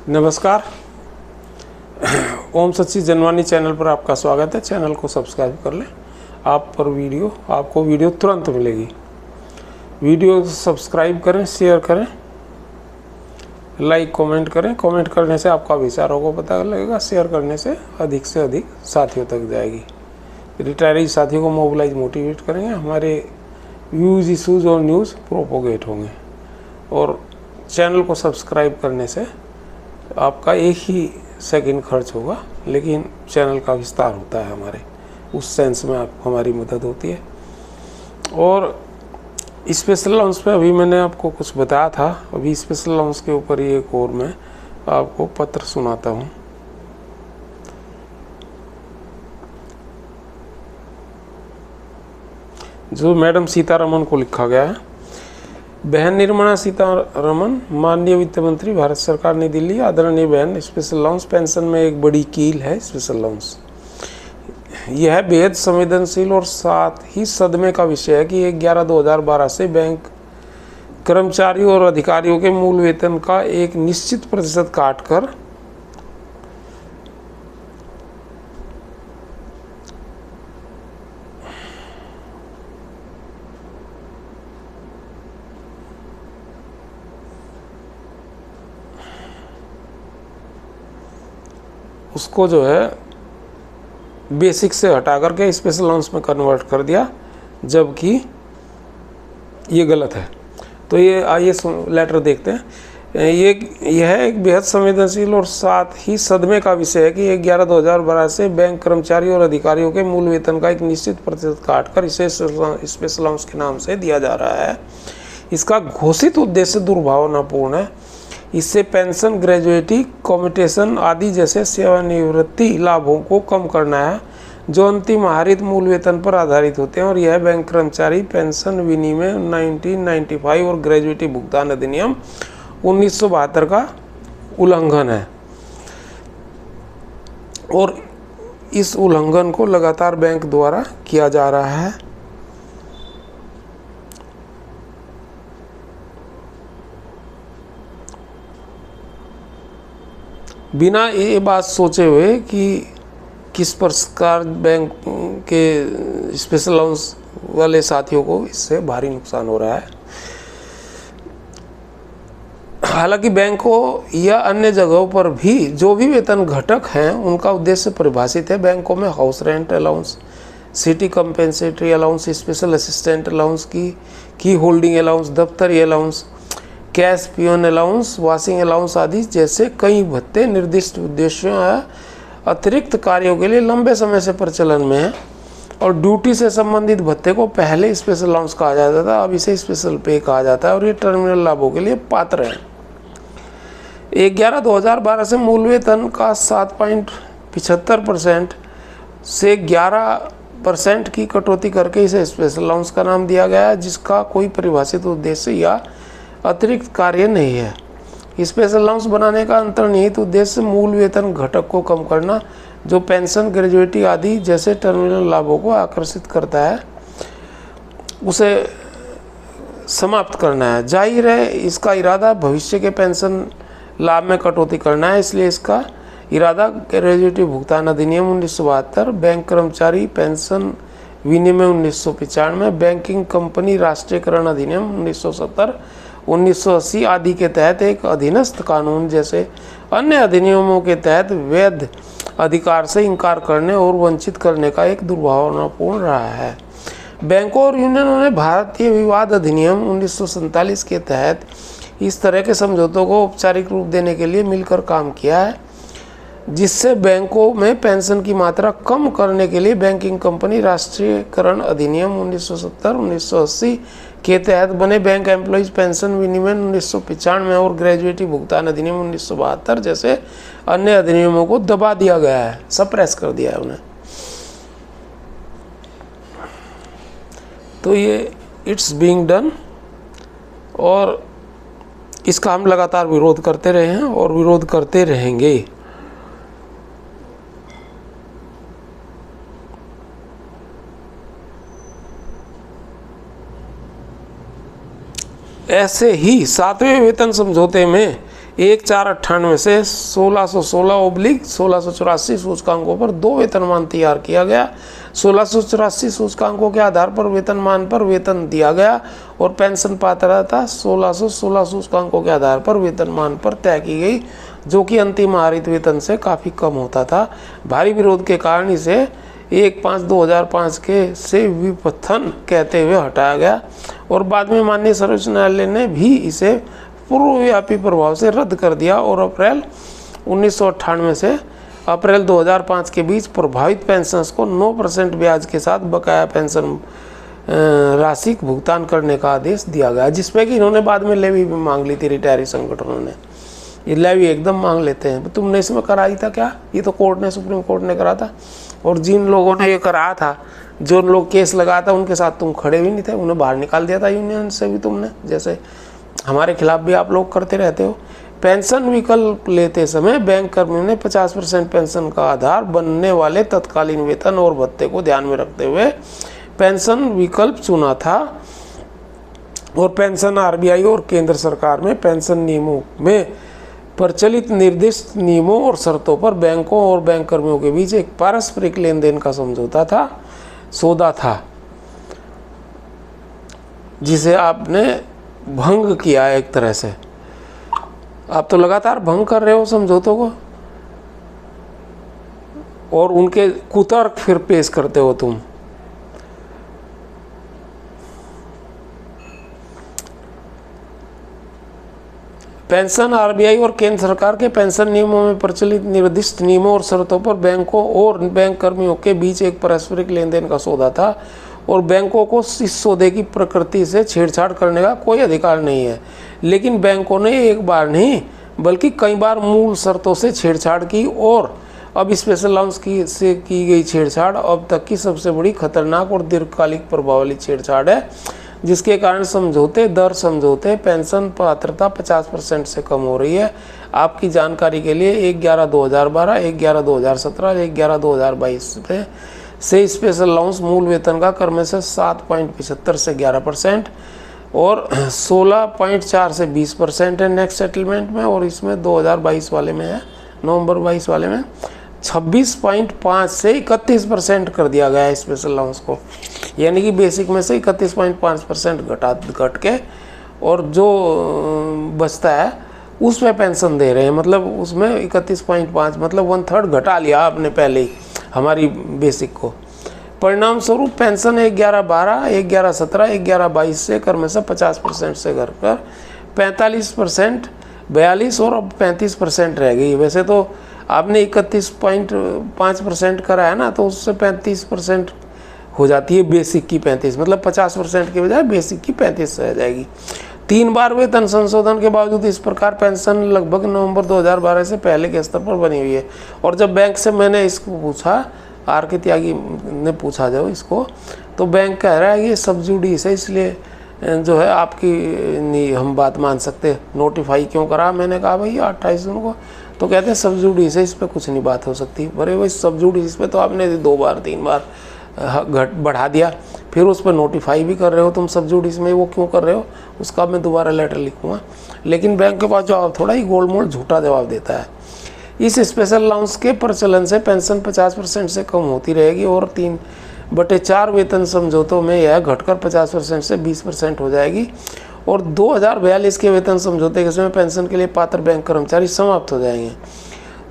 नमस्कार। ओम सच्ची जनवाणी चैनल पर आपका स्वागत है। चैनल को सब्सक्राइब कर लें। आपको वीडियो तुरंत मिलेगी। वीडियो सब्सक्राइब करें, शेयर करें, लाइक कमेंट करें। कमेंट करने से आपका विचारों को पता लगेगा, शेयर करने से अधिक साथियों तक जाएगी। रिटायरी साथियों को मोबिलाइज मोटिवेट करेंगे, हमारे व्यूज़, इशूज़ और न्यूज़ प्रोपोगेट होंगे। और चैनल को सब्सक्राइब करने से आपका एक ही सेकंड खर्च होगा, लेकिन चैनल का विस्तार होता है हमारे, उस सेंस में आपको हमारी मदद होती है। और स्पेशल लॉन्च पे अभी मैंने आपको कुछ बताया था, अभी स्पेशल लॉन्च के ऊपर ही एक और मैं आपको पत्र सुनाता हूँ। जो मैडम सीतारमन को लिखा गया है। बहन निर्मला सीतारमन, माननीय वित्त मंत्री, भारत सरकार, नई दिल्ली। आदरणीय बहन, स्पेशल लॉन्च पेंशन में एक बड़ी कील है। स्पेशल लॉन्च यह बेहद संवेदनशील और साथ ही सदमे का विषय है कि 1/11/2012 से बैंक कर्मचारियों और अधिकारियों के मूल वेतन का एक निश्चित प्रतिशत काटकर उसको जो है बेसिक से हटा करके स्पेशल लॉन्च में कन्वर्ट कर दिया, जबकि ये गलत है। तो ये आइए लेटर देखते हैं। यह एक बेहद संवेदनशील और साथ ही सदमे का विषय है कि 1/11/2012 से बैंक कर्मचारियों और अधिकारियों के मूल वेतन का एक निश्चित प्रतिशत काटकर इसे स्पेशल लॉन्च के नाम से दिया जा रहा है। इसका घोषित उद्देश्य दुर्भावनापूर्ण है। इससे पेंशन, ग्रेजुएटी, कम्यूटेशन आदि जैसे सेवानिवृत्ति लाभों को कम करना है, जो अंतिम आहरित मूल वेतन पर आधारित होते हैं। और यह बैंक कर्मचारी पेंशन विनिमय 1995 और ग्रेजुएटी भुगतान अधिनियम 1972 का उल्लंघन है। और इस उल्लंघन को लगातार बैंक द्वारा किया जा रहा है। बिना ये बात सोचे हुए कि किस प्रकार बैंक के स्पेशल लॉन्च वाले साथियों को इससे भारी नुकसान हो रहा है। हालांकि बैंकों या अन्य जगहों पर भी जो भी वेतन घटक हैं, उनका उद्देश्य परिभाषित है। बैंकों में house rent allowance, city compensatory allowance, special assistant allowance, key holding allowance, दफ्तरी allowance, cash peon allowance, washing allowance आदि जैसे कई भत्ते निर्दिष्ट उद्देश्यों या अतिरिक्त कार्यों के लिए लंबे समय से प्रचलन में है। और ड्यूटी से संबंधित भत्ते को पहले स्पेशल अलाउंस कहा जाता था, अब इसे स्पेशल पे कहा जाता है। और ये टर्मिनल लाभों के लिए पात्र है। 1/11/2012 से मूल वेतन का 7.75% से 11% की कटौती करके इसे स्पेशल अलाउंस का नाम दिया गया है, जिसका कोई परिभाषित उद्देश्य या अतिरिक्त कार्य नहीं है। स्पेशल अलाउंस बनाने का अंतर्निहित उद्देश्य मूल वेतन घटक को कम करना, जो पेंशन, ग्रेजुएटी आदि जैसे टर्मिनल लाभों को आकर्षित करता है, उसे समाप्त करना है। जाहिर है इसका इरादा भविष्य के पेंशन लाभ में कटौती करना है, इसलिए इसका इरादा ग्रेजुएटी भुगतान अधिनियम 1972, बैंक कर्मचारी पेंशन विनिमय 1995, बैंकिंग कंपनी राष्ट्रीयकरण अधिनियम 1970, 1980 आदि के तहत एक अधीनस्थ कानून जैसे अन्य अधिनियमों के तहत वैध अधिकार से इनकार करने और वंचित करने का एक दुर्भावनापूर्ण रहा है। बैंकों और यूनियनों ने भारतीय विवाद अधिनियम 1947 के तहत इस तरह के समझौतों को औपचारिक रूप देने के लिए मिलकर काम किया है, जिससे बैंकों में पेंशन की मात्रा कम करने के लिए बैंकिंग कंपनी राष्ट्रीयकरण अधिनियम 1970, 1980 के तहत बने बैंक एम्प्लॉइज पेंशन विनिमय 1995 और ग्रेजुएटी भुगतान अधिनियम 1972 जैसे अन्य अधिनियमों को दबा दिया गया है, सप्रेस कर दिया है उन्हें। तो ये इट्स बीइंग डन, और इसका हम लगातार विरोध करते रहे हैं और विरोध करते रहेंगे। ऐसे ही 7वें वेतन समझौते में 1498 से 1616/1684 सूचकांकों पर 2 वेतनमान तैयार किया गया। 1684 सूचकांकों के आधार पर वेतनमान पर वेतन दिया गया और पेंशन पात्रता 1616 सूचकांकों के आधार पर वेतनमान पर तय की गई, जो कि अंतिम आहरित वेतन से काफ़ी कम होता था। भारी विरोध के कारण इसे 1/5/2005 के से विपथन कहते हुए हटाया गया और बाद में माननीय सर्वोच्च न्यायालय ने भी इसे पूर्वव्यापी प्रभाव से रद्द कर दिया और अप्रैल 1998 से अप्रैल 2005 के बीच प्रभावित पेंशनर्स को 9% ब्याज के साथ बकाया पेंशन राशि भुगतान करने का आदेश दिया गया, जिसपे कि इन्होंने बाद में लेवी भी मांग ली थी। रिटायरी संगठनों ने ये लेवी एकदम मांग लेते हैं। तुमने इसमें कराई था क्या? ये तो कोर्ट ने, सुप्रीम कोर्ट ने करा था। और जिन लोगों ने ये कराया था, जो लोग केस लगाया था, उनके साथ तुम खड़े भी नहीं थे, उन्हें बाहर निकाल दिया था यूनियन से भी तुमने, जैसे हमारे खिलाफ भी आप लोग करते रहते हो। पेंशन विकल्प लेते समय बैंक कर्मियों ने 50% पेंशन का आधार बनने वाले तत्कालीन वेतन और भत्ते को ध्यान में रखते हुए पेंशन विकल्प चुना था और पेंशन आरबीआई और केंद्र सरकार में पेंशन नियमों में प्रचलित निर्दिष्ट नियमों और शर्तों पर बैंकों और बैंक कर्मियों के बीच एक पारस्परिक लेन देन का समझौता था, सौदा था, जिसे आपने भंग किया है एक तरह से। आप तो लगातार भंग कर रहे हो समझौतों को और उनके कुतर्क फिर पेश करते हो तुम। पेंशन आरबीआई और केंद्र सरकार के पेंशन नियमों में प्रचलित निर्दिष्ट नियमों और शर्तों पर बैंकों और बैंक कर्मियों के बीच एक पारस्परिक लेन देन का सौदा था और बैंकों को इस सौदे की प्रकृति से छेड़छाड़ करने का कोई अधिकार नहीं है। लेकिन बैंकों ने एक बार नहीं बल्कि कई बार मूल शर्तों से छेड़छाड़ की और अब स्पेशल अलाउंस से की गई छेड़छाड़ अब तक की सबसे बड़ी खतरनाक और दीर्घकालिक प्रभाव वाली छेड़छाड़ है, जिसके कारण समझौते पेंशन पात्रता 50% से कम हो रही है। आपकी जानकारी के लिए 1/11/2012, 1/11/2017, 1/11/2022 से स्पेशल अलाउंस मूल वेतन का क्रम से 7.75 से 11% और 16.4 से 20% है नेक्स्ट सेटलमेंट में, और इसमें 2022 वाले में है, नवंबर 22 वाले में 26.5 से 31% कर दिया गया है स्पेशल अलाउंस को। यानी कि बेसिक में से 31.5% घट के और जो बचता है उसमें पेंशन दे रहे हैं। मतलब उसमें 31.5 मतलब 1/3 घटा लिया आपने पहले ही हमारी बेसिक को। परिणाम स्वरूप पेंशन 1/11/12, 1/11/17, 1/11/22 से क्रम से 50% से घटकर 45%, 42 और अब 35% रह गई। वैसे तो आपने 31.5% करा है ना, तो उससे 35% हो जाती है बेसिक की 35, मतलब 50% के बजाय बेसिक की 35 रह जाएगी। 3 बार वेतन संशोधन के बावजूद इस प्रकार पेंशन लगभग नवंबर 2012 से पहले के स्तर पर बनी हुई है। और जब बैंक से मैंने इसको पूछा, आर के त्यागी ने पूछा जब इसको, तो बैंक कह रहा है ये सब जुडिस है, इसलिए जो है आपकी नहीं हम बात मान सकते। नोटिफाई क्यों करा? मैंने कहा भाई 28 जून को, तो कहते हैं सब जुडिस है, इस पर कुछ नहीं बात हो सकती। अरे भाई सब जुडिस पे तो आपने 2 बार 3 बार बढ़ा दिया, फिर उस पर नोटिफाई भी कर रहे हो तुम सब जुडिस में, वो क्यों कर रहे हो उसका मैं दोबारा लेटर लिखूँगा। लेकिन बैंक के पास जवाब थोड़ा ही गोलमोल झूठा जवाब देता है। इस स्पेशल अलाउंस के प्रचलन से पेंशन 50% से कम होती रहेगी और 3/4 वेतन समझौतों में यह घटकर 50% से 20% हो जाएगी और 2042 के वेतन समझौते के समय पेंशन के लिए पात्र बैंक कर्मचारी समाप्त हो जाएंगे।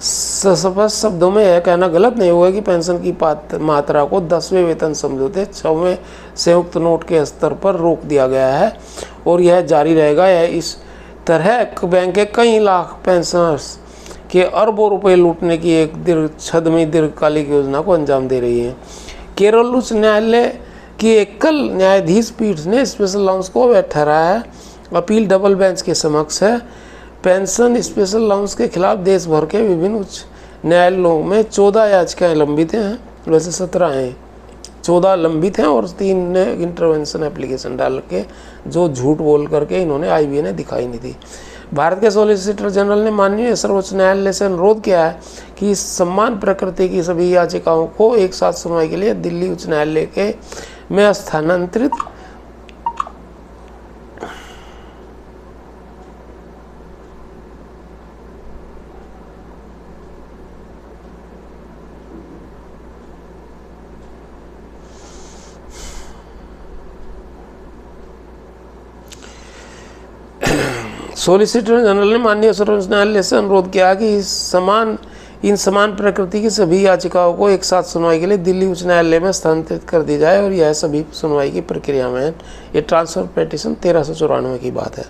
स्पष्ट शब्दों में यह कहना गलत नहीं होगा कि पेंशन की मात्रा को 10वें वेतन समझौते 6वें संयुक्त नोट के स्तर पर रोक दिया गया है और यह जारी रहेगा। यह इस तरह बैंक के कई लाख पेंशनर्स के अरबों रुपए लूटने की एक छद्मी दीर्घकालिक योजना को अंजाम दे रही है। केरल उच्च न्यायालय की एकल न्यायाधीश पीठ ने स्पेशल अलाउंस को अवैध ठहराया है। अपील डबल बेंच के समक्ष है। पेंशन स्पेशल अलाउंस के खिलाफ देश भर के विभिन्न उच्च न्यायालयों में 14 याचिकाएं लंबित हैं, वैसे 17 हैं, 14 लंबित हैं और 3 ने इंटरवेंशन एप्लीकेशन डाल के, जो झूठ बोल करके इन्होंने IBA ने दिखाई नहीं थी। भारत के सॉलिसिटर जनरल ने माननीय सर्वोच्च न्यायालय से अनुरोध किया है कि समान प्रकृति की सभी याचिकाओं को एक साथ सुनवाई के लिए दिल्ली उच्च न्यायालय के में स्थानांतरित सॉलिसिटर जनरल ने माननीय सर्वोच्च न्यायालय से अनुरोध किया कि इन समान प्रकृति की सभी याचिकाओं को एक साथ सुनवाई के लिए दिल्ली उच्च न्यायालय में स्थानांतरित कर दी जाए और यह सभी सुनवाई की प्रक्रिया में है। ये ट्रांसफर पिटीशन 1394 की बात है।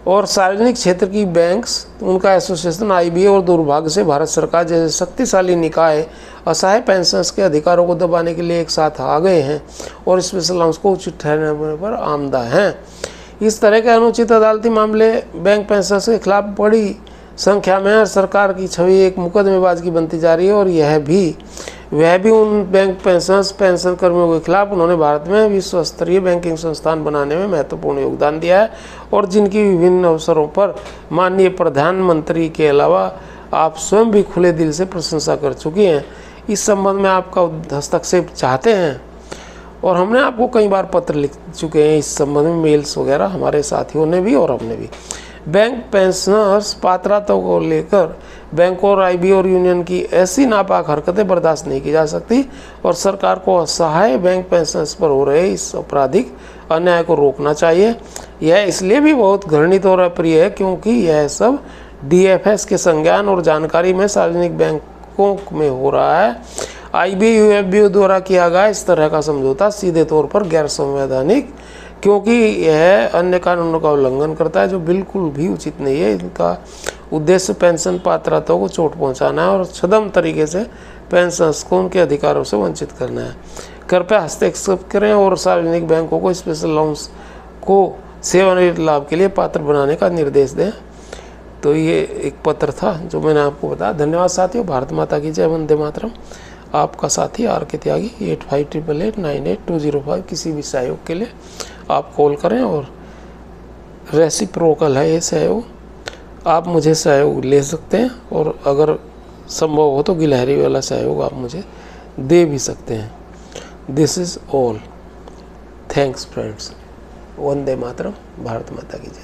और सार्वजनिक क्षेत्र की बैंक्स, उनका एसोसिएशन IBA और दुर्भाग्य से भारत सरकार जैसे शक्तिशाली निकाय असहाय पेंशनर्स के अधिकारों को दबाने के लिए एक साथ आ गए हैं और स्पेशल अलाउंस को उचित ठहराने पर आमदा हैं। इस तरह के अनुचित अदालती मामले बैंक पेंशनर्स के खिलाफ बड़ी संख्या में और सरकार की छवि एक मुकदमेबाज की बनती जा रही है। और वह भी उन बैंक पेंशन कर्मियों के खिलाफ उन्होंने भारत में विश्व स्तरीय बैंकिंग संस्थान बनाने में महत्वपूर्ण योगदान दिया है और जिनकी विभिन्न अवसरों पर माननीय प्रधानमंत्री के अलावा आप स्वयं भी खुले दिल से प्रशंसा कर चुकी हैं। इस संबंध में आपका हस्तक्षेप चाहते हैं और हमने आपको कई बार पत्र लिख चुके हैं इस संबंध में, मेल्स वगैरह हमारे साथियों ने भी और हमने भी। बैंक पेंशनर्स पात्रता को लेकर बैंकों और IBA और यूनियन की ऐसी नापाक हरकतें बर्दाश्त नहीं की जा सकती और सरकार को असहाय बैंक पेंशनर्स पर हो रहे इस आपराधिक अन्याय को रोकना चाहिए। यह इसलिए भी बहुत घृणित और अप्रिय है क्योंकि यह सब DFS के संज्ञान और जानकारी में सार्वजनिक बैंकों में हो रहा है। IBA UFBO द्वारा किया गया इस तरह का समझौता सीधे तौर पर गैर संवैधानिक, क्योंकि यह अन्य कानूनों का उल्लंघन करता है जो बिल्कुल भी उचित नहीं है। इनका उद्देश्य पेंशन पात्रता को चोट पहुंचाना है और छद्म तरीके से पेंशनर्स को उनके अधिकारों से वंचित करना है। कृपया हस्तक्षेप करें और सार्वजनिक बैंकों को स्पेशल अलाउंस को सेवानिवृत्ति लाभ के लिए पात्र बनाने का निर्देश दें। तो ये एक पत्र था जो मैंने आपको बताया। धन्यवाद साथियों। भारत माता की जय। वंदे मातरम। आपका साथी RK त्यागी। 8588988205। किसी भी सहयोग के लिए आप कॉल करें और रेसिप्रोकल है ये सहयोग, आप मुझे सहयोग ले सकते हैं और अगर संभव हो तो गिलहरी वाला सहयोग आप मुझे दे भी सकते हैं। This is all. Thanks friends. वंदे मातरम। भारत माता की जय।